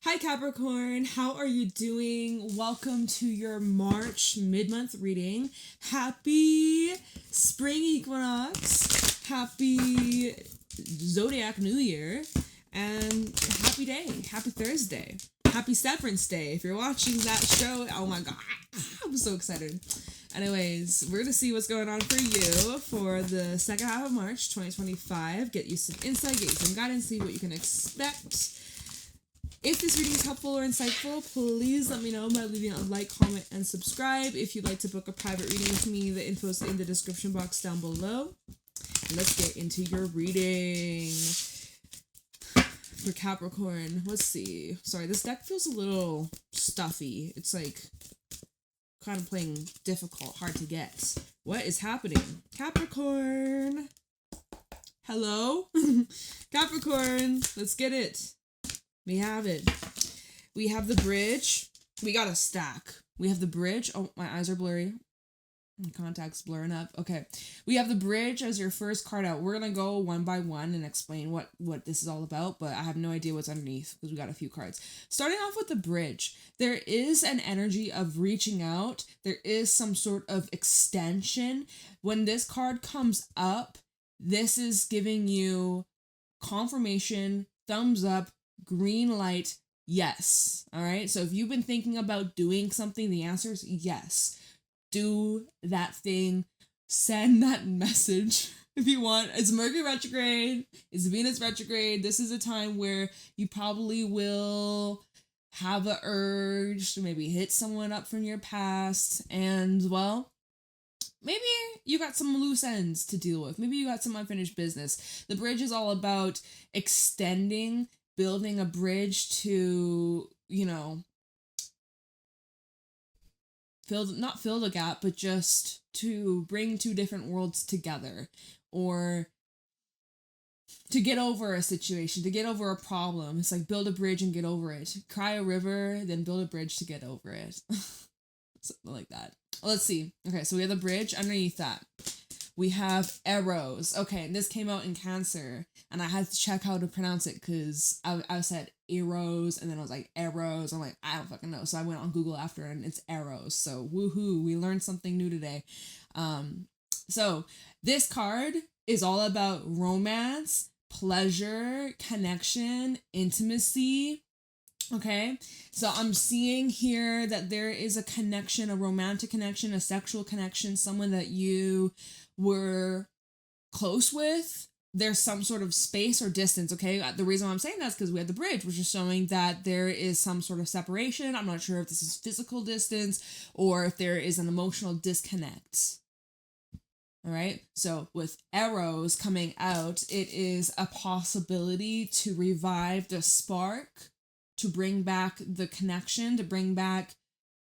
Hi Capricorn, how are you doing? Welcome to your March mid-month reading. Happy spring equinox, happy zodiac new year, and happy day, happy Thursday, happy Severance Day. If you're watching that show, oh my god, I'm so excited. Anyways, we're gonna see what's going on for you for the second half of March 2025. Get you some insight, get you some guidance, see what you can expect. If this reading is helpful or insightful, please let me know by leaving a like, comment, and subscribe. If you'd like to book a private reading with me, the info is in the description box down below. And let's get into your reading. For Capricorn, let's see. Sorry, this deck feels a little stuffy. It's like kind of playing difficult, hard to get. What is happening? Capricorn! Hello? Capricorn, let's get it. We have it. We have the bridge. We got a stack. We have the bridge. Oh, my eyes are blurry. My contacts blurring up. Okay. We have the bridge as your first card out. We're going to go one by one and explain what this is all about, but I have no idea what's underneath because we got a few cards. Starting off with the bridge, there is an energy of reaching out. There is some sort of extension. When this card comes up, this is giving you confirmation, thumbs up, green light, yes. All right. So if you've been thinking about doing something, the answer is yes. Do that thing. Send that message if you want. It's Mercury retrograde. It's Venus retrograde. This is a time where you probably will have an urge to maybe hit someone up from your past. And, well, maybe you got some loose ends to deal with. Maybe you got some unfinished business. The bridge is all about extending, building a bridge to, not fill the gap, but just to bring two different worlds together, or to get over a situation, to get over a problem. It's like build a bridge and get over it. Cry a river, then build a bridge to get over it. Something like that. Let's see. Okay, so we have the bridge. Underneath that, we have arrows. Okay, and this came out in Cancer, and I had to check how to pronounce it because I said arrows, and then I was like arrows. I'm like, I don't fucking know. So I went on Google after, and it's arrows. So woohoo, we learned something new today. So this card is all about romance, pleasure, connection, intimacy. Okay, so I'm seeing here that there is a connection, a romantic connection, a sexual connection, someone that you were close with. There's some sort of space or distance, okay? The reason why I'm saying that is because we have the bridge, which is showing that there is some sort of separation. I'm not sure if this is physical distance or if there is an emotional disconnect. All right, so with arrows coming out, it is a possibility to revive the spark, to bring back the connection, to bring back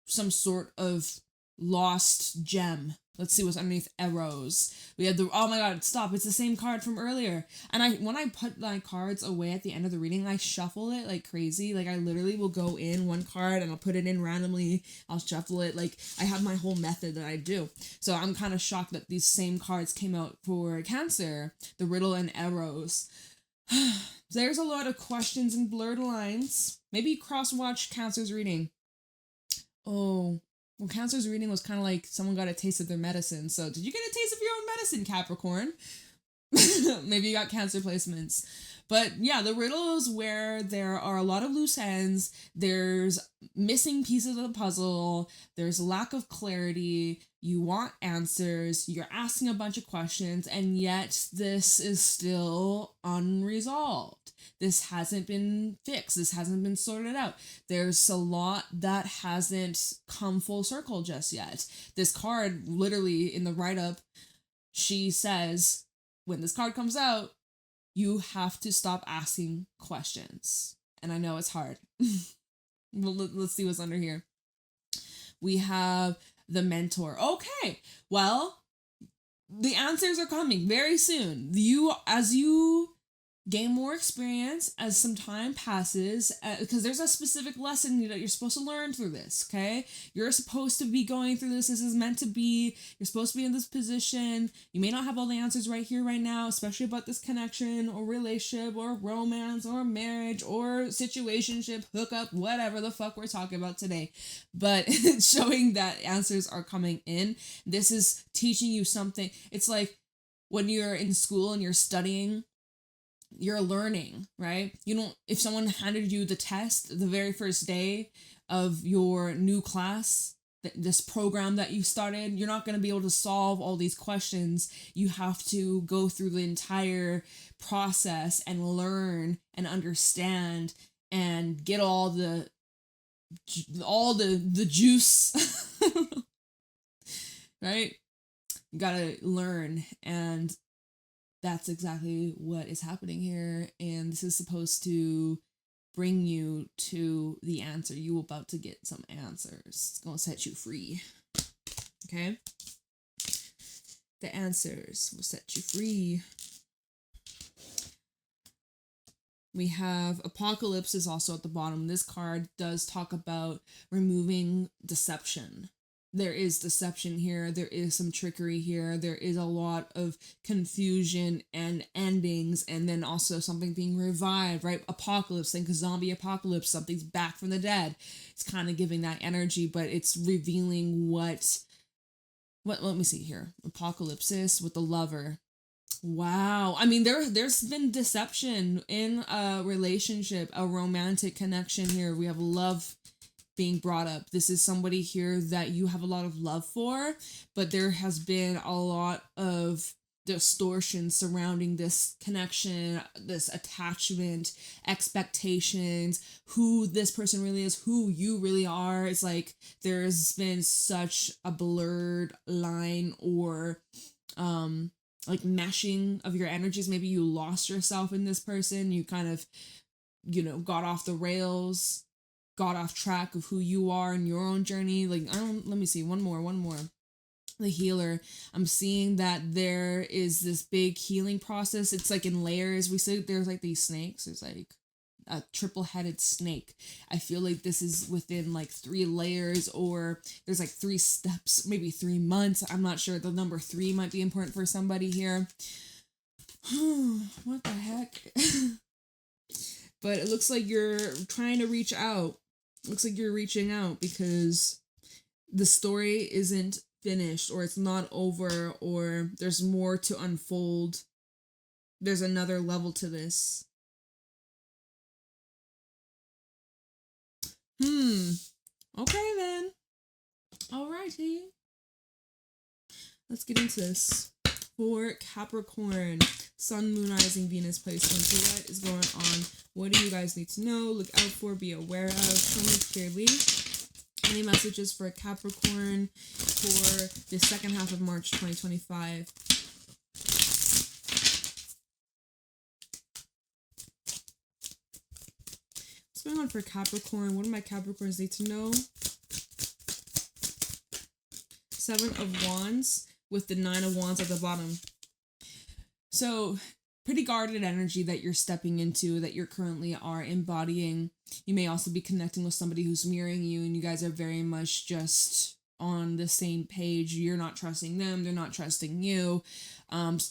some sort of lost gem. Let's see what's underneath arrows. We have oh my god, stop, it's the same card from earlier. And when I put my cards away at the end of the reading, I shuffle it like crazy. Like I literally will go in one card and I'll put it in randomly. I'll shuffle it. Like I have my whole method that I do. So I'm kind of shocked that these same cards came out for Cancer, the riddle and arrows. There's a lot of questions and blurred lines. Maybe cross-watch Cancer's reading. Oh, well, Cancer's reading was kind of like someone got a taste of their medicine. So did you get a taste of your own medicine, Capricorn? Maybe you got Cancer placements. But yeah, the riddle is where there are a lot of loose ends. There's missing pieces of the puzzle. There's lack of clarity. You want answers. You're asking a bunch of questions. And yet this is still unresolved. This hasn't been fixed. This hasn't been sorted out. There's a lot that hasn't come full circle just yet. This card, literally in the write-up, she says, when this card comes out, you have to stop asking questions. And I know it's hard. Well, let's see what's under here. We have the mentor. Okay, well, the answers are coming very soon. As you gain more experience as some time passes, because there's a specific lesson that you're supposed to learn through this, okay? You're supposed to be going through this. This is meant to be. You're supposed to be in this position. You may not have all the answers right here, right now, especially about this connection or relationship or romance or marriage or situationship, hookup, whatever the fuck we're talking about today. But it's showing that answers are coming in. This is teaching you something. It's like when you're in school and you're studying, you're learning, right? You don't, if someone handed you the test the very first day of your new class, this program that you started, you're not going to be able to solve all these questions. You have to go through the entire process and learn and understand and get all the juice, right? You gotta learn, and that's exactly what is happening here, and this is supposed to bring you to the answer. You about to get some answers. It's gonna set you free. Okay? The answers will set you free. We have Apocalypse is also at the bottom. This card does talk about removing deception. There is deception here. There is some trickery here. There is a lot of confusion and endings, and then also something being revived, right? Apocalypse, think zombie apocalypse, something's back from the dead. It's kind of giving that energy, but it's revealing what let me see here. Apocalypsis with the Lover. Wow. I mean, there's been deception in a relationship, a romantic connection here. We have love being brought up. This is somebody here that you have a lot of love for, but there has been a lot of distortion surrounding this connection, this attachment, expectations, who this person really is, who you really are. It's like there's been such a blurred line, or like meshing of your energies. Maybe you lost yourself in this person. You kind of, got off the rails, got off track of who you are in your own journey. Like, let me see, one more. The Healer. I'm seeing that there is this big healing process. It's like in layers. We see there's like these snakes. There's like a triple-headed snake. I feel like this is within like 3 layers, or there's like 3 steps, maybe 3 months. I'm not sure. The number 3 might be important for somebody here. What the heck? But it looks like you're trying to reach out. Looks like you're reaching out because the story isn't finished, or it's not over, or there's more to unfold. There's another level to this. Okay then. Alrighty. Let's get into this. For Capricorn, Sun, Moon, Rising, Venus placement. So what is going on? What do you guys need to know? Look out for, be aware of. Tell me clearly. Any messages for Capricorn for the second half of March 2025? What's going on for Capricorn? What do my Capricorns need to know? 7 of Wands with the 9 of Wands at the bottom. So, pretty guarded energy that you're stepping into, that you currently are embodying. You may also be connecting with somebody who's mirroring you, and you guys are very much just on the same page. You're not trusting them, they're not trusting you.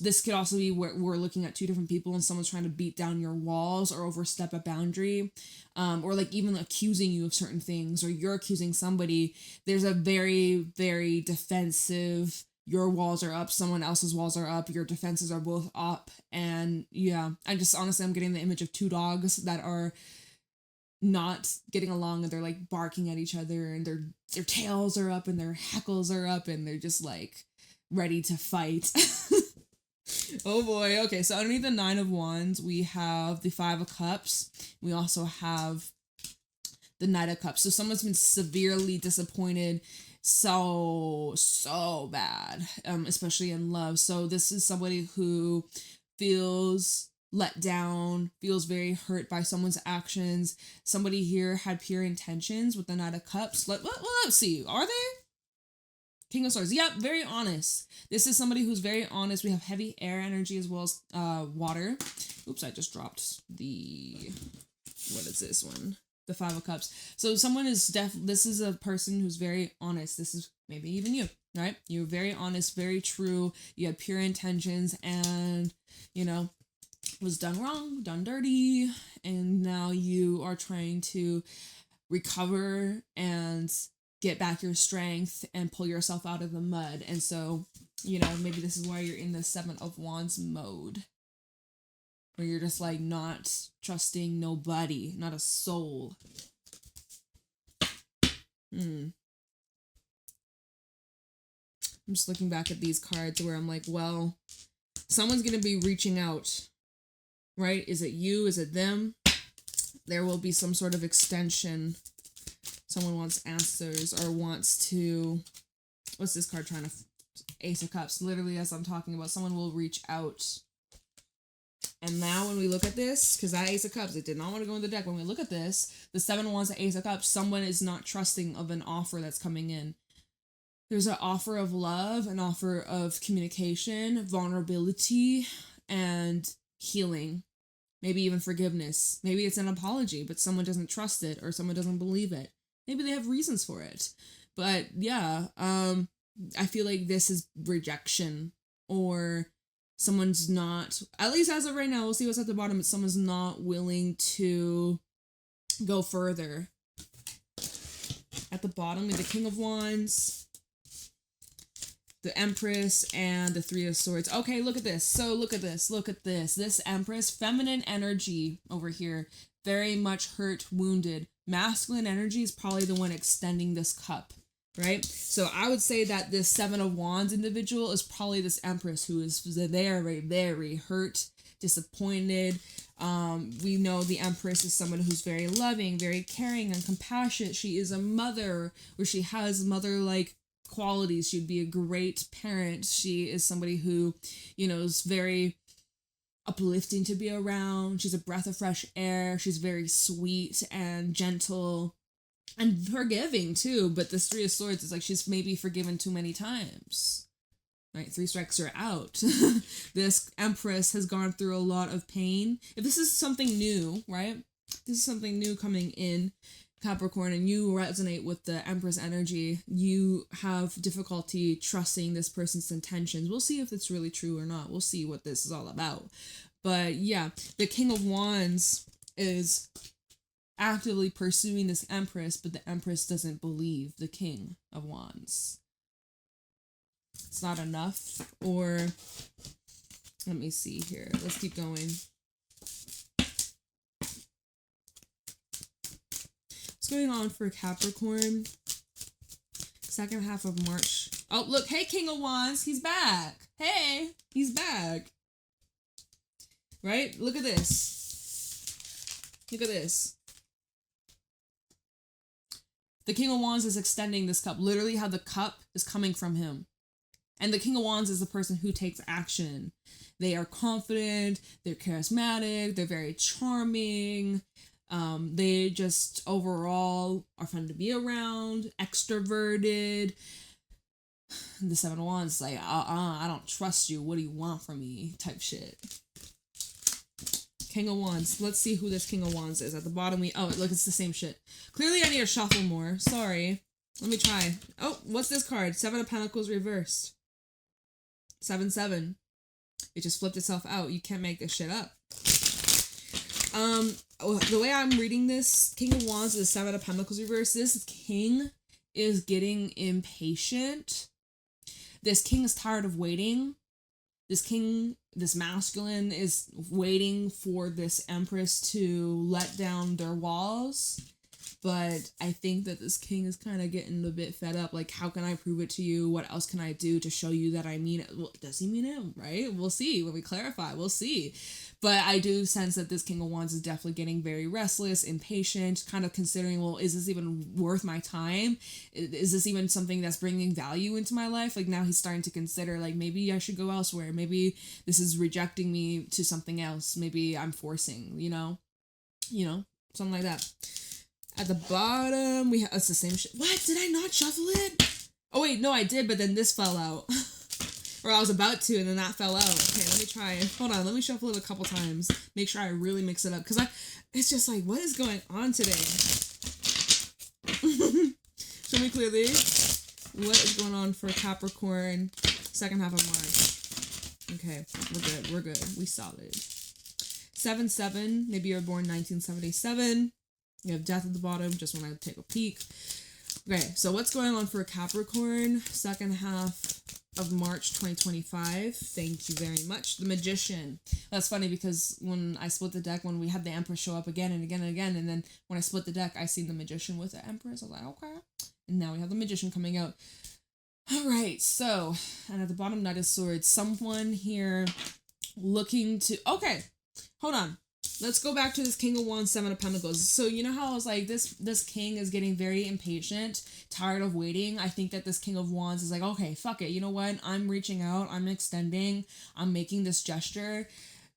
This could also be where we're looking at 2 different people, and someone's trying to beat down your walls or overstep a boundary, or like even accusing you of certain things, or you're accusing somebody. There's a very, very defensive, your walls are up, someone else's walls are up, your defenses are both up. And yeah, I'm getting the image of 2 dogs that are not getting along, and they're like barking at each other, and their tails are up and their hackles are up, and they're just like ready to fight. Oh boy. Okay, so underneath the 9 of Wands, we have the 5 of Cups. We also have the Knight of Cups. So someone's been severely disappointed, so bad, especially in love. So this is somebody who feels let down, feels very hurt by someone's actions. Somebody here had pure intentions with the Knight of Cups. Let's see. Are they? King of Swords. Yep, very honest. This is somebody who's very honest. We have heavy air energy as well as water. Oops, I just dropped the, what is this one? The 5 of Cups. So someone is this is a person who's very honest. This is maybe even you, right? You're very honest, very true. You have pure intentions, and, you know, was done wrong, done dirty, and now you are trying to recover and get back your strength and pull yourself out of the mud. And so, you know, maybe this is why you're in the 7 of Wands mode, where you're just like not trusting nobody, not a soul. I'm just looking back at these cards where I'm like, well, someone's going to be reaching out, right? Is it you? Is it them? There will be some sort of extension. Someone wants answers or wants to, what's this card trying to, Ace of Cups. Literally, as I'm talking about, someone will reach out. And now when we look at this, because that Ace of Cups, it did not want to go in the deck. When we look at this, the 7 of Wands, the Ace of Cups, someone is not trusting of an offer that's coming in. There's an offer of love, an offer of communication, vulnerability, and healing. Maybe even forgiveness. Maybe it's an apology, but someone doesn't trust it or someone doesn't believe it. Maybe they have reasons for it. But yeah, I feel like this is rejection, or someone's not, at least as of right now, we'll see what's at the bottom, but someone's not willing to go further. At the bottom, we have the King of Wands, the Empress, and the 3 of Swords. Okay, look at this. So look at this. Look at this. This Empress, feminine energy over here, very much hurt, wounded. Masculine energy is probably the one extending this cup, right? So I would say that this 7 of Wands individual is probably this Empress who is very, very hurt, disappointed. We know the Empress is someone who's very loving, very caring and compassionate. She is a mother, or she has mother-like qualities. She'd be a great parent. She is somebody who, you know, is very uplifting to be around. She's a breath of fresh air. She's very sweet and gentle and forgiving too. But this 3 of Swords is like she's maybe forgiven too many times, right? 3 strikes are out. This Empress has gone through a lot of pain. If this is something new, right? This is something new coming in, Capricorn, and you resonate with the Empress energy, you have difficulty trusting this person's intentions. We'll see if it's really true or not. We'll see what this is all about. But yeah, the King of Wands is actively pursuing this Empress, but the Empress doesn't believe the King of Wands. It's not enough, or let me see here. Let's keep going. Going on for Capricorn, second half of March. Oh, look, hey, King of Wands, he's back. Hey, he's back. Right? Look at this. Look at this. The King of Wands is extending this cup. Literally how the cup is coming from him. And the King of Wands is the person who takes action. They are confident, they're charismatic, they're very charming. They just overall are fun to be around, extroverted. The 7 of Wands is like, I don't trust you. What do you want from me? Type shit. King of Wands. Let's see who this King of Wands is. At the bottom, oh, look, it's the same shit. Clearly, I need to shuffle more. Sorry. Let me try. Oh, what's this card? 7 of Pentacles reversed. 7-7. It just flipped itself out. You can't make this shit up. The way I'm reading this, King of Wands is 7 of Pentacles reversed. This king is getting impatient. This king is tired of waiting. This king, this masculine, is waiting for this Empress to let down their walls. But I think that this king is kind of getting a bit fed up. Like, how can I prove it to you? What else can I do to show you that I mean it? Well, does he mean it? Right? We'll see. When we clarify, we'll see. But I do sense that this King of Wands is definitely getting very restless, impatient, kind of considering, well, is this even worth my time? Is this even something that's bringing value into my life? Like, now he's starting to consider, like, maybe I should go elsewhere. Maybe this is rejecting me to something else. Maybe I'm forcing, you know, something like that. At the bottom, we have, it's the same shit. What? Did I not shuffle it? Oh, wait, no, I did, but then this fell out. Or I was about to, and then that fell out. Okay, let me try. Hold on, let me shuffle it a couple times. Make sure I really mix it up. Because it's just like, what is going on today? Show me clearly what is going on for Capricorn second half of March. Okay, we're good. We solid. 7-7, maybe you were born 1977. You have death at the bottom, just when I take a peek. Okay, so what's going on for Capricorn second half of March 2025? Thank you very much. The Magician. That's funny because when I split the deck, when we had the Empress show up again and again and again, and then when I split the deck, I seen the Magician with the Empress. I was like, okay. And now we have the Magician coming out. All right, so, and at the bottom, Knight of Swords. Someone here looking to... Okay, hold on. Let's go back to this King of Wands, Seven of Pentacles. So you know how I was like, this king is getting very impatient, tired of waiting. I think that this King of Wands is like, okay, fuck it. You know what? I'm reaching out. I'm extending. I'm making this gesture,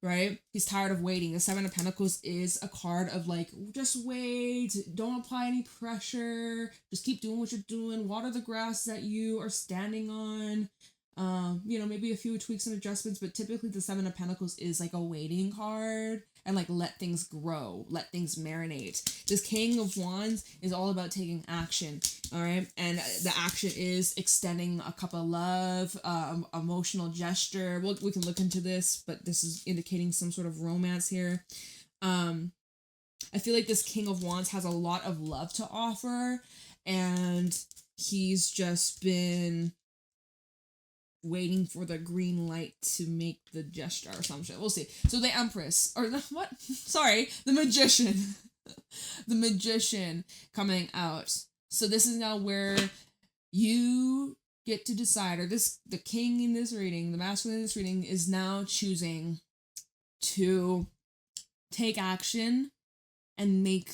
right? He's tired of waiting. The Seven of Pentacles is a card of like, just wait. Don't apply any pressure. Just keep doing what you're doing. Water the grass that you are standing on. You know, maybe a few tweaks and adjustments, but typically the Seven of Pentacles is like a waiting card and like let things grow, let things marinate. This King of Wands is all about taking action, all right? And the action is extending a cup of love, emotional gesture. We can look into this, but this is indicating some sort of romance here. I feel like this King of Wands has a lot of love to offer, and he's just been waiting for the green light to make the gesture or some shit. We'll see. So the Empress, or the, what? Sorry, the Magician. The Magician coming out. So this is now where you get to decide, or the king in this reading, the masculine in this reading, is now choosing to take action and make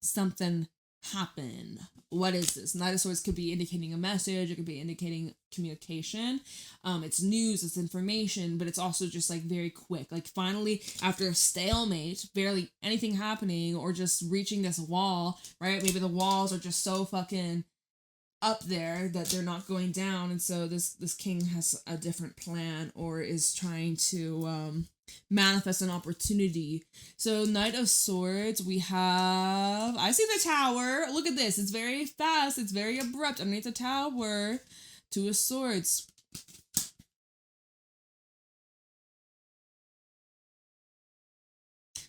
something happen. What is this? Knight of Swords could be indicating a message. It could be indicating communication. It's news, it's information, but it's also just like very quick. Like finally, after a stalemate, barely anything happening, or just reaching this wall, right? Maybe the walls are just so fucking up there that they're not going down, and so this king has a different plan, or is trying to manifest an opportunity. So Knight of Swords, we have, I see the Tower. Look at this. It's very fast. It's very abrupt. Underneath the Tower, Two of Swords.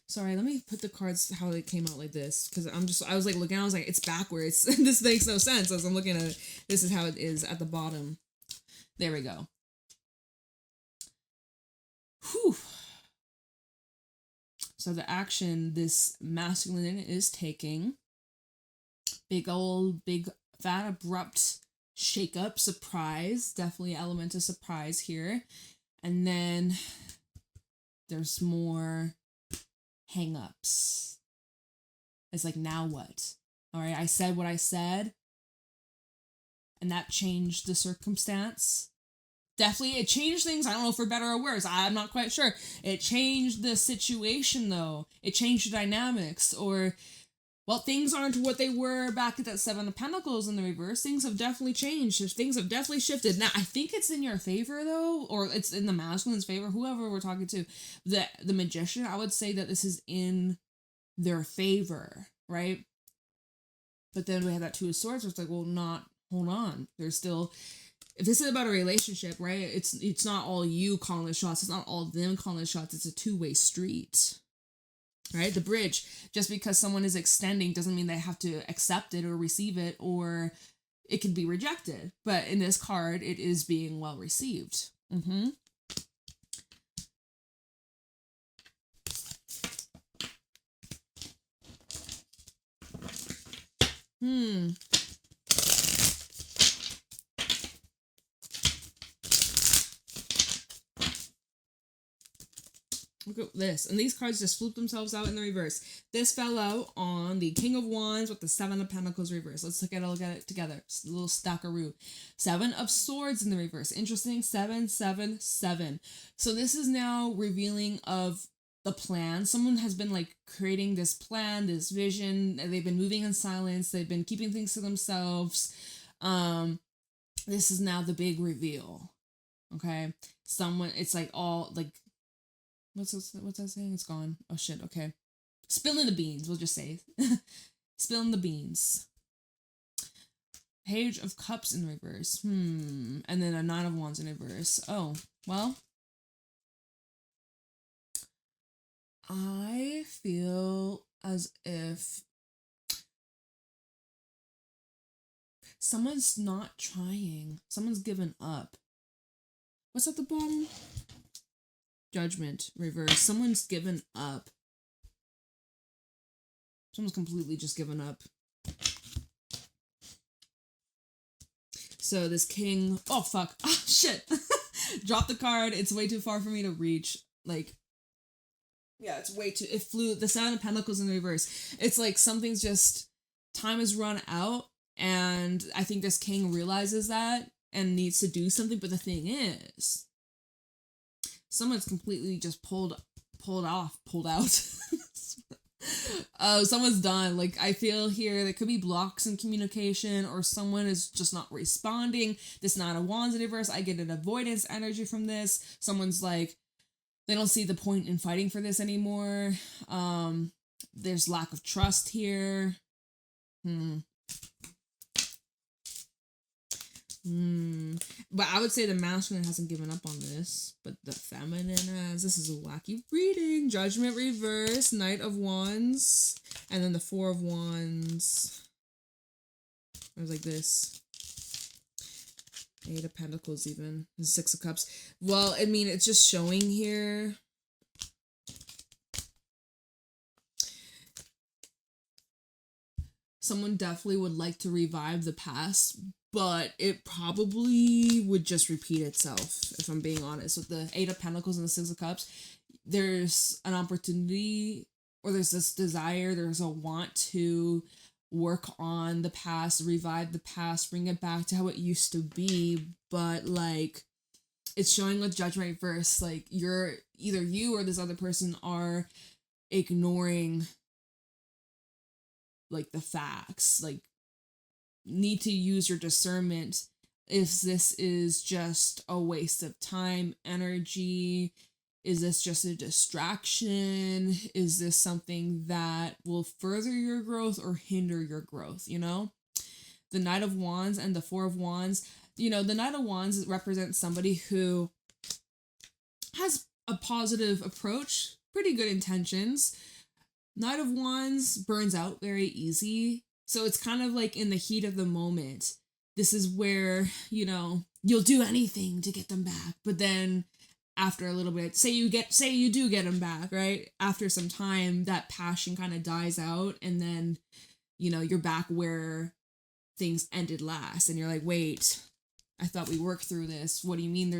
Sorry, let me put the cards how they came out like this, because I was like looking, I was like, it's backwards. This makes no sense as I'm looking at it. This is how it is at the bottom. There we go. Whew. So the action this masculine is taking, big fat abrupt shake-up, surprise, definitely element of surprise here. And then there's more hang-ups. It's like, now what? All right, I said what I said, and that changed the circumstance. Definitely, it changed things. I don't know for better or worse. I'm not quite sure. It changed the situation, though. It changed the dynamics. Or, well, things aren't what they were back at that Seven of Pentacles in the reverse. Things have definitely changed. Things have definitely shifted. Now, I think it's in your favor, though, or it's in the masculine's favor, whoever we're talking to. The Magician, I would say that this is in their favor, right? But then we have that Two of Swords, where it's like, well, hold on. There's still... If this is about a relationship, right, it's not all you calling the shots. It's not all them calling the shots. It's a two-way street, right? The bridge, just because someone is extending doesn't mean they have to accept it or receive it, or it can be rejected. But in this card, it is being well received. Look at this. And these cards just flip themselves out in the reverse. This fell out on the King of Wands with the Seven of Pentacles reverse. Let's look at it together. Just a little stackaroo. Seven of Swords in the reverse. Interesting. 7, 7, 7. So this is now revealing of the plan. Someone has been like creating this plan, this vision. They've been moving in silence. They've been keeping things to themselves. This is now the big reveal. Okay, someone. It's like all like, what's that saying? It's gone. Oh shit. Okay, spilling the beans. We'll just say, spilling the beans. Page of Cups in reverse. And then a Nine of Wands in reverse. Oh, well. I feel as if someone's not trying. Someone's given up. What's at the bottom? Judgment, reverse. Someone's given up. Someone's completely just given up. So this king... Oh, fuck. Oh, shit. Drop the card. It's way too far for me to reach. Like... Yeah, it's way too... It flew... The Seven of Pentacles in reverse. It's like something's just... Time has run out. And I think this king realizes that. And needs to do something. But the thing is... Someone's completely just pulled out. Someone's done. Like, I feel here there could be blocks in communication, or someone is just not responding. This Nine of Wands in reverse, I get an avoidance energy from this. Someone's like, they don't see the point in fighting for this anymore. There's lack of trust here. But I would say the masculine hasn't given up on this, but the feminine has. This is a wacky reading. Judgment reverse, Knight of Wands, and then the Four of Wands. It was like this. Eight of Pentacles even. And Six of Cups. Well, I mean, it's just showing here. Someone definitely would like to revive the past, but it probably would just repeat itself, if I'm being honest. With the Eight of Pentacles and the Six of Cups, there's an opportunity, or there's this desire, there's a want to work on the past, revive the past, bring it back to how it used to be, but, like, it's showing with Judgment reverse, like, either you or this other person are ignoring, like, the facts, like, need to use your discernment if this is just a waste of time, energy. Is this just a distraction? Is this something that will further your growth or hinder your growth, you know? The Knight of Wands and the Four of Wands, you know, the Knight of Wands represents somebody who has a positive approach, pretty good intentions. Knight of Wands burns out very easy. So it's kind of like in the heat of the moment. This is where, you know, you'll do anything to get them back. But then after a little bit, say you do get them back, right? After some time, that passion kind of dies out. And then, you know, you're back where things ended last. And you're like, wait, I thought we worked through this. What do you mean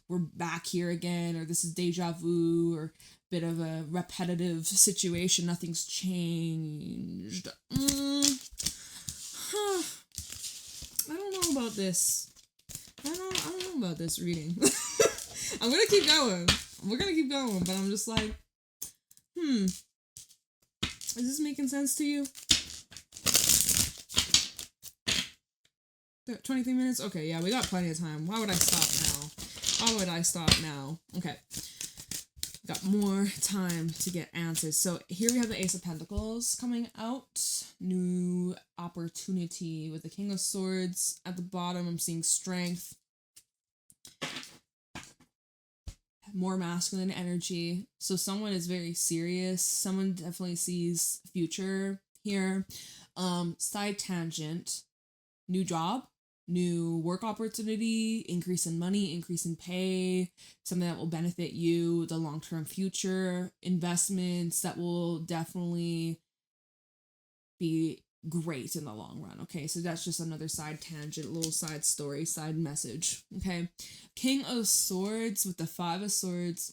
we're back here again? Or this is deja vu, or bit of a repetitive situation. Nothing's changed. I don't know about this. I don't know about this reading. I'm gonna keep going. We're gonna keep going, but I'm just like, is this making sense to you? 23 minutes? Okay, yeah, we got plenty of time. Why would I stop now? Okay. Got more time to get answers. So here we have the Ace of Pentacles coming out. New opportunity with the King of Swords. At the bottom, I'm seeing strength. More masculine energy. So someone is very serious. Someone definitely sees future here. Side tangent. New job. New work opportunity, increase in money, increase in pay, something that will benefit you, the long-term future, investments that will definitely be great in the long run. Okay, so that's just another side tangent, little side story, side message. Okay, King of Swords with the Five of Swords,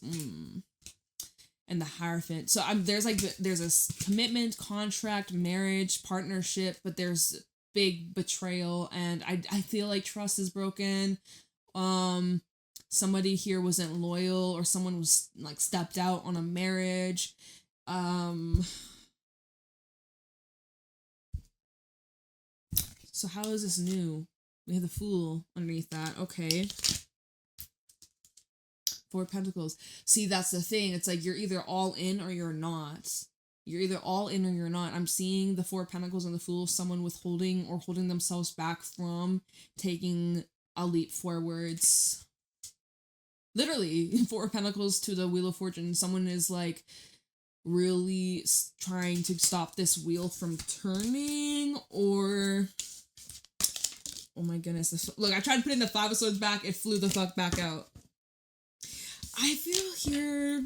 and the Hierophant. So there's a commitment, contract, marriage, partnership, but there's big betrayal, and I feel like trust is broken. Somebody here wasn't loyal, or someone was like stepped out on a marriage. So how is this new? We have the Fool underneath that. Okay. Four of Pentacles. See, that's the thing. It's like you're either all in or you're not. You're either all in or you're not. I'm seeing the Four of Pentacles and the Fool, someone withholding or holding themselves back from taking a leap forwards. Literally, Four of Pentacles to the Wheel of Fortune. Someone is like really trying to stop this wheel from turning, or... Oh my goodness. Look, I tried putting the Five of Swords back. It flew the fuck back out. I feel here,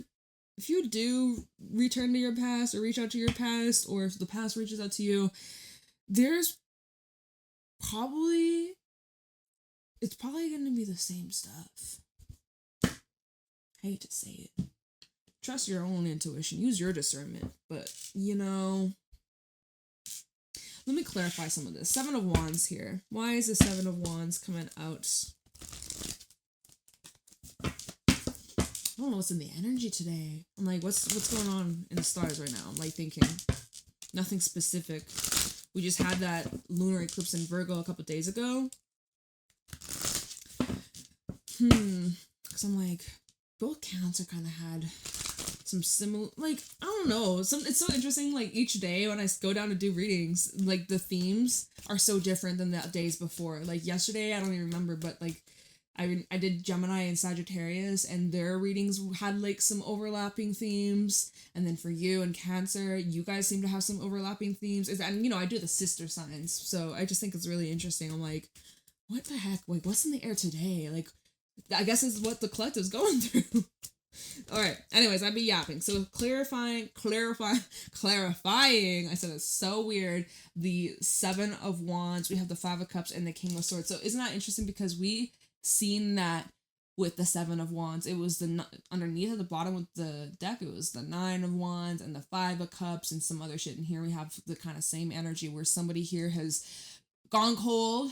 if you do return to your past or reach out to your past, or if the past reaches out to you, it's probably going to be the same stuff. I hate to say it. Trust your own intuition. Use your discernment. But, you know... Let me clarify some of this. Seven of Wands here. Why is the Seven of Wands coming out? I don't know what's in the energy today. I'm like, what's going on in the stars right now? I'm like thinking. Nothing specific. We just had that lunar eclipse in Virgo a couple days ago. Because I'm like, both Cancer kind of had some similar, like, I don't know, it's so interesting, like, each day when I go down to do readings, like, the themes are so different than the days before. Like, yesterday, I don't even remember, but, like, I did Gemini and Sagittarius, and their readings had, like, some overlapping themes, and then for you and Cancer, you guys seem to have some overlapping themes, and, you know, I do the sister signs, so I just think it's really interesting. I'm like, what the heck, like, what's in the air today? Like, I guess it's what the collective's going through. All right. Anyways, I'd be yapping. So clarifying. I said it's so weird. The Seven of Wands. We have the Five of Cups and the King of Swords. So isn't that interesting? Because we seen that with the Seven of Wands. It was underneath at the bottom of the deck. It was the Nine of Wands and the Five of Cups and some other shit. And here we have the kind of same energy where somebody here has gone cold.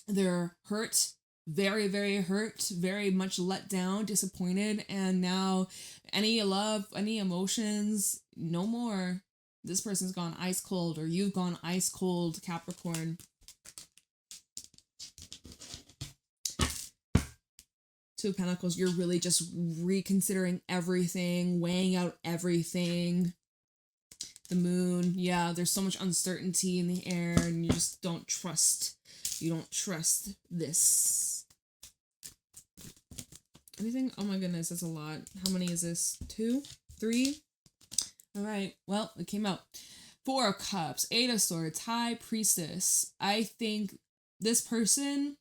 They're hurt. Very, very hurt, very much let down, disappointed, and now any love, any emotions, no more. This person's gone ice cold, or you've gone ice cold, Capricorn. Two of Pentacles, you're really just reconsidering everything, weighing out everything. The Moon, yeah, there's so much uncertainty in the air, and you just don't trust. You don't trust this. Anything? Oh my goodness, that's a lot. How many is this? 2? 3? Alright, well, it came out. Four of Cups, Eight of Swords, High Priestess. I think this person,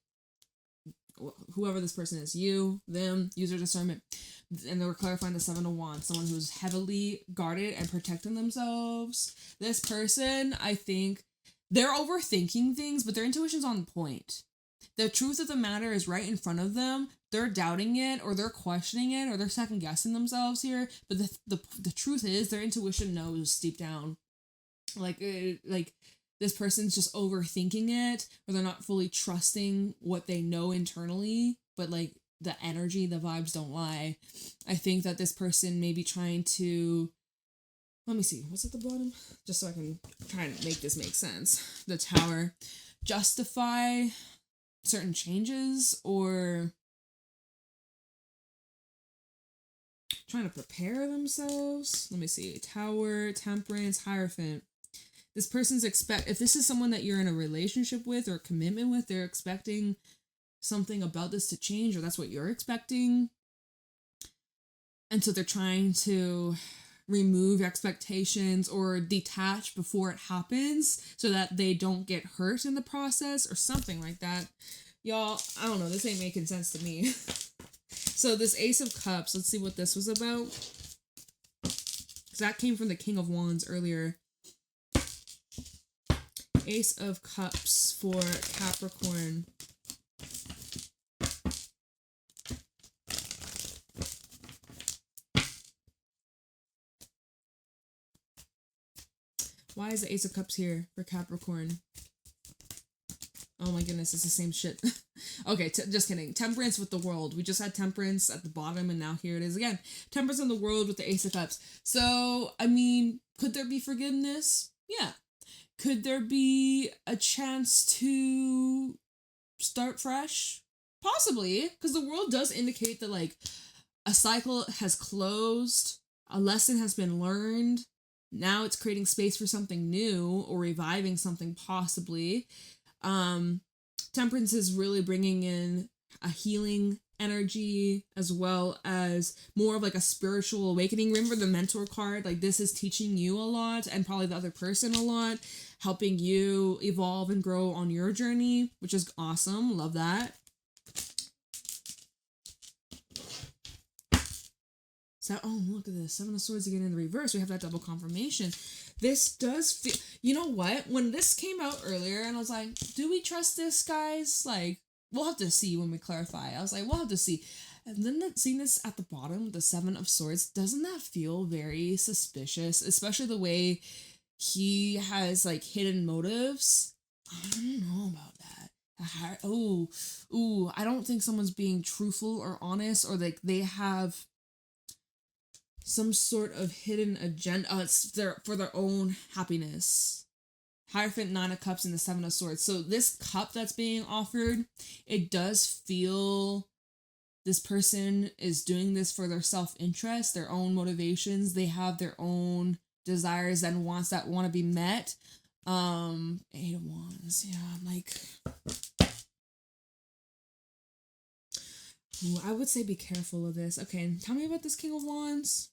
whoever this person is, you, them, use your discernment. And they were clarifying the Seven of Wands, someone who's heavily guarded and protecting themselves. This person, I think, they're overthinking things, but their intuition's on point. The truth of the matter is right in front of them. They're doubting it, or they're questioning it, or they're second guessing themselves here. But the truth is, their intuition knows deep down. Like this person's just overthinking it, or they're not fully trusting what they know internally. But like the energy, the vibes don't lie. I think that this person may be trying to. Let me see. What's at the bottom? Just so I can try and make this make sense. The Tower. Justify certain changes, or trying to prepare themselves. Let me see. Tower, Temperance, Hierophant. This person's if this is someone that you're in a relationship with or a commitment with, they're expecting something about this to change, or that's what you're expecting. And so they're trying to remove expectations or detach before it happens so that they don't get hurt in the process or something like that. Y'all, I don't know. This ain't making sense to me. So this Ace of Cups, let's see what this was about. Because that came from the King of Wands earlier. Ace of Cups for Capricorn. Why is the Ace of Cups here for Capricorn? Oh my goodness, it's the same shit. Okay, just kidding. Temperance with the World. We just had Temperance at the bottom, and now here it is again. Temperance in the World with the Ace of Cups. So, I mean, could there be forgiveness? Yeah. Could there be a chance to start fresh? Possibly, because the world does indicate that, like, a cycle has closed, a lesson has been learned. Now it's creating space for something new or reviving something possibly. Temperance is really bringing in a healing energy as well as more of like a spiritual awakening. Remember the mentor card? Like, this is teaching you a lot and probably the other person a lot, helping you evolve and grow on your journey, which is awesome. Love that. So, oh, look at this. 7 of Swords again in the reverse. We have that double confirmation. This does feel... You know what? When this came out earlier and I was like, do we trust this, guys? Like, we'll have to see when we clarify. I was like, we'll have to see. And then seeing this at the bottom, the 7 of Swords, doesn't that feel very suspicious? Especially the way he has, like, hidden motives. I don't know about that. I don't think someone's being truthful or honest, or, like, they have some sort of hidden agenda. It's for their own happiness. Hierophant, 9 of Cups, and the 7 of Swords. So this cup that's being offered, it does feel this person is doing this for their self-interest, their own motivations. They have their own desires and wants that want to be met. 8 of Wands. Yeah, I'm like... Ooh, I would say be careful of this. Okay, tell me about this King of Wands.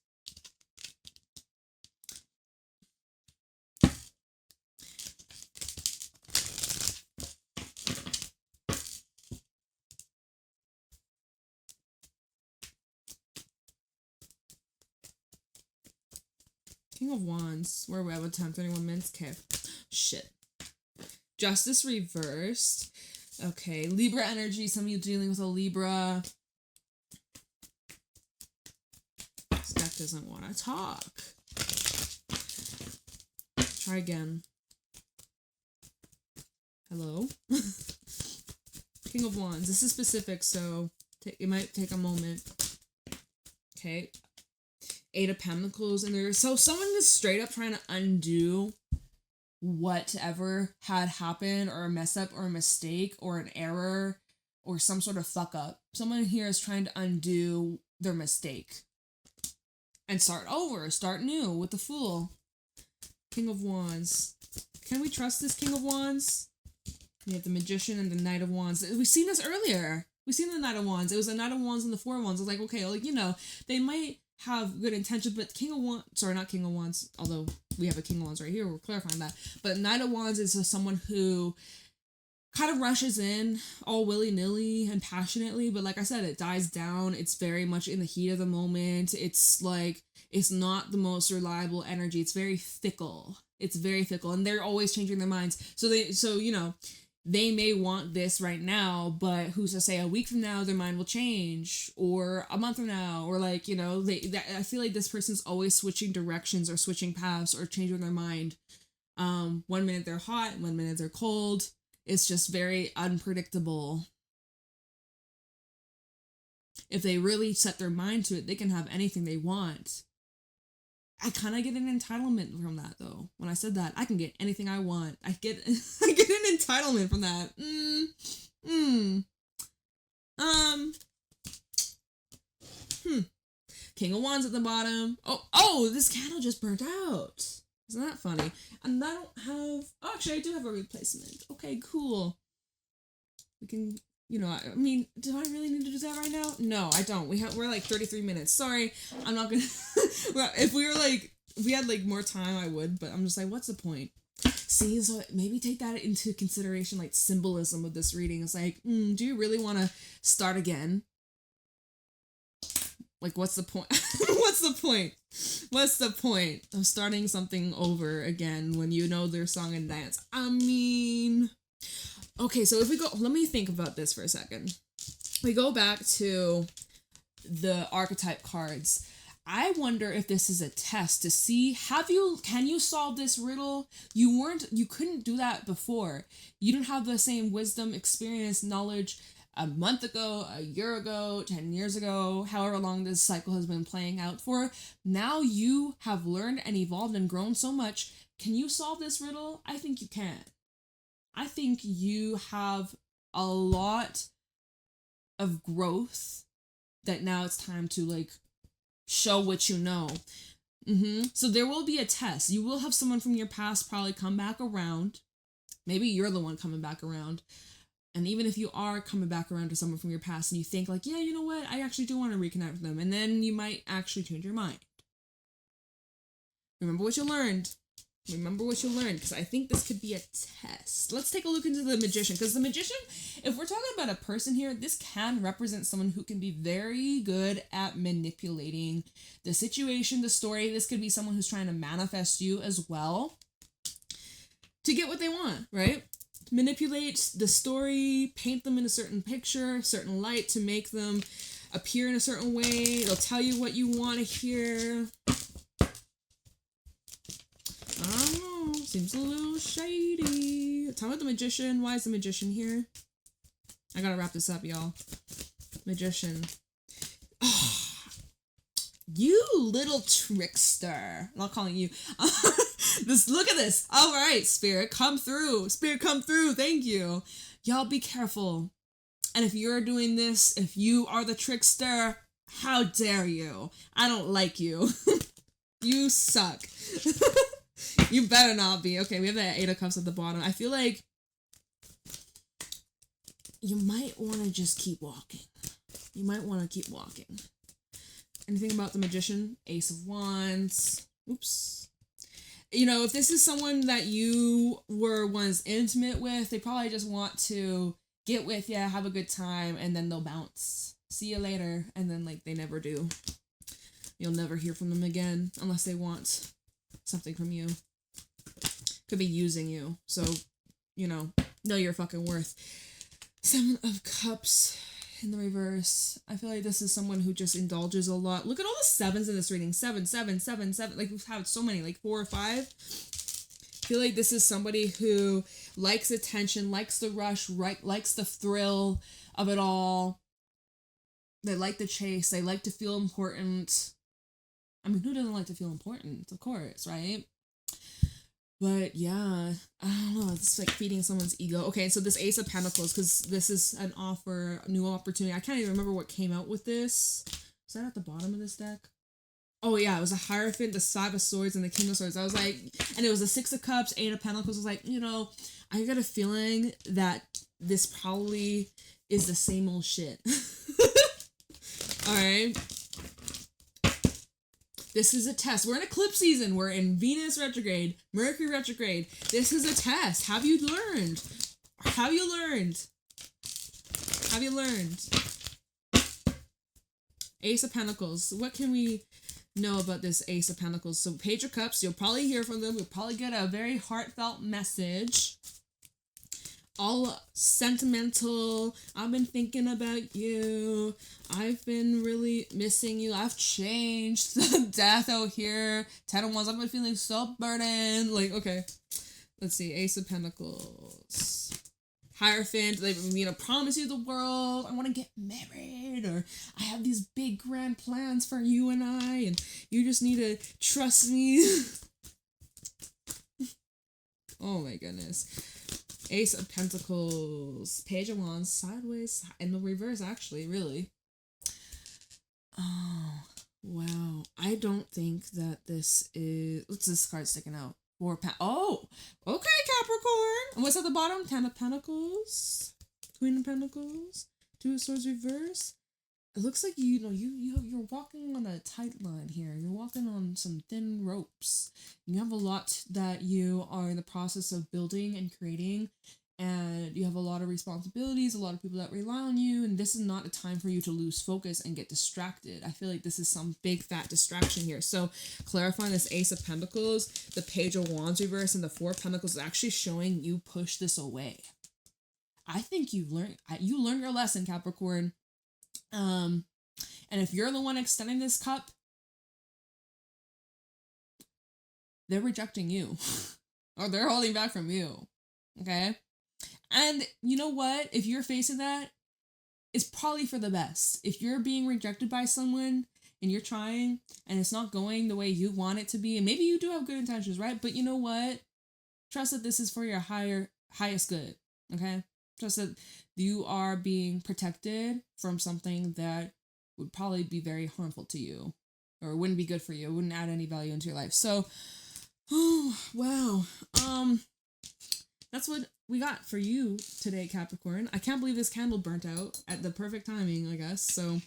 King of Wands. Where are we at? What time? 31 minutes? Okay. Shit. Justice reversed. Okay. Libra energy. Some of you dealing with a Libra. This deck doesn't want to talk. Try again. Hello? King of Wands. This is specific, so it might take a moment. Okay. 8 of Pentacles in there. So someone is straight up trying to undo whatever had happened, or a mess up, or a mistake, or an error, or some sort of fuck up. Someone here is trying to undo their mistake and start over, start new with the Fool. King of Wands. Can we trust this King of Wands? We have the Magician and the Knight of Wands. We've seen this earlier. We've seen the Knight of Wands. It was the Knight of Wands and the Four of Wands. I was like, okay, like, you know, they might have good intentions, but King of Wands, sorry, not King of Wands, although we have a King of Wands right here, we're clarifying that, but Knight of Wands is someone who kind of rushes in all willy-nilly and passionately, but like I said, it dies down. It's very much in the heat of the moment. It's like, it's not the most reliable energy. It's very fickle. It's very fickle, and they're always changing their minds. So you know, they may want this right now, but who's to say a week from now their mind will change, or a month from now, or like, you know, I feel like this person's always switching directions or switching paths or changing their mind. 1 minute they're hot, 1 minute they're cold. It's just very unpredictable. If they really set their mind to it, they can have anything they want. I kind of get an entitlement from that, though. When I said that, I can get anything I want. I get an entitlement from that. King of Wands at the bottom. Oh, this candle just burnt out. Isn't that funny? And I don't have... Oh, actually, I do have a replacement. Okay, cool. We can... You know, I mean, do I really need to do that right now? No, I don't. We're like 33 minutes. Sorry, I'm not gonna... If we had like more time, I would, but I'm just like, what's the point? See, so maybe take that into consideration, like symbolism of this reading. It's like, do you really want to start again? Like, what's the point? What's the point? What's the point of starting something over again when you know their song and dance? I mean... Okay, so if we go, let me think about this for a second. We go back to the archetype cards. I wonder if this is a test to see, can you solve this riddle? You couldn't do that before. You don't have the same wisdom, experience, knowledge a month ago, a year ago, 10 years ago, however long this cycle has been playing out for. Now you have learned and evolved and grown so much. Can you solve this riddle? I think you can. I think you have a lot of growth that now it's time to like show what you know. So there will be a test. You will have someone from your past probably come back around. Maybe you're the one coming back around. And even if you are coming back around to someone from your past and you think like, yeah, you know what? I actually do want to reconnect with them. And then you might actually change your mind. Remember what you learned. Remember what you learned, because I think this could be a test. Let's take a look into the Magician, because the Magician, if we're talking about a person here, this can represent someone who can be very good at manipulating the situation, the story. This could be someone who's trying to manifest you as well to get what they want, right? Manipulate the story, paint them in a certain picture, certain light to make them appear in a certain way. They'll tell you what you want to hear. I don't know. Seems a little shady. Tell me the Magician. Why is the Magician here? I gotta wrap this up, y'all. Magician. Oh, you little trickster. I'm not calling you. Look at this. All right, Spirit, come through. Spirit, come through. Thank you. Y'all be careful. And if you're doing this, if you are the trickster, how dare you? I don't like you. You suck. You better not be. Okay, we have that 8 of Cups at the bottom. I feel like you might want to just keep walking. You might want to keep walking. Anything about the Magician? Ace of Wands. Oops. You know, if this is someone that you were once intimate with, they probably just want to get with you, have a good time, and then they'll bounce. See you later. And then, like, they never do. You'll never hear from them again unless they want something from you. Could be using you. So, you know your fucking worth. 7 of Cups in the reverse. I feel like this is someone who just indulges a lot. Look at all the 7s in this reading. 7, 7, 7, 7. Like, we've had so many, like 4 or 5. I feel like this is somebody who likes attention, likes the rush, right, likes the thrill of it all. They like the chase. They like to feel important. I mean, who doesn't like to feel important? Of course, right? But yeah, I don't know. It's like feeding someone's ego. Okay, so this Ace of Pentacles, because this is an offer, a new opportunity. I can't even remember what came out with this. Is that at the bottom of this deck? Oh yeah, it was a Hierophant, the 5 of Swords, and the King of Swords. I was like, and it was a 6 of Cups, 8 of Pentacles. I was like, I got a feeling that this probably is the same old shit. All right. This is a test. We're in eclipse season. We're in Venus retrograde, Mercury retrograde. This is a test. Have you learned? Have you learned? Have you learned? Ace of Pentacles. What can we know about this Ace of Pentacles? So Page of Cups, you'll probably hear from them. You'll probably get a very heartfelt message. All sentimental. I've been thinking about you. I've been really missing you. I've changed. Death out here. 10 of Wands. I've been feeling so burdened. Like, okay. Let's see. Ace of Pentacles. Hierophant. They promise you the world. I want to get married. Or I have these big grand plans for you and I. And you just need to trust me. Oh my goodness. Ace of Pentacles, Page of Wands, sideways, in the reverse, actually, really. Oh, wow. I don't think that this is... What's this card sticking out? Oh, okay, Capricorn. And what's at the bottom? 10 of Pentacles, Queen of Pentacles, 2 of Swords reverse. It looks like you're walking on a tight line here. You're walking on some thin ropes. You have a lot that you are in the process of building and creating, and you have a lot of responsibilities, a lot of people that rely on you, and this is not a time for you to lose focus and get distracted. I feel like this is some big fat distraction here. So clarifying this Ace of Pentacles, the Page of Wands reverse, and the 4 of Pentacles is actually showing you push this away. I think you learned your lesson, Capricorn. And if you're the one extending this cup, they're rejecting you or they're holding back from you. Okay. And you know what? If you're facing that, it's probably for the best. If you're being rejected by someone and you're trying and it's not going the way you want it to be, and maybe you do have good intentions, right? But you know what? Trust that this is for your highest good. Okay. Just that you are being protected from something that would probably be very harmful to you, or wouldn't be good for you. It wouldn't add any value into your life. So, oh, wow. That's what we got for you today, Capricorn. I can't believe this candle burnt out at the perfect timing, I guess. So,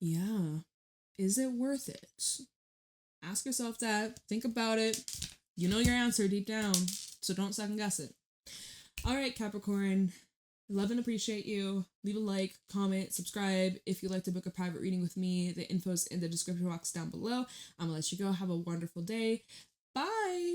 yeah. Is it worth it? Ask yourself that. Think about it. You know your answer deep down, so don't second guess it. All right, Capricorn. Love and appreciate you. Leave a like, comment, subscribe. If you'd like to book a private reading with me, the info's in the description box down below. I'm gonna let you go. Have a wonderful day. Bye.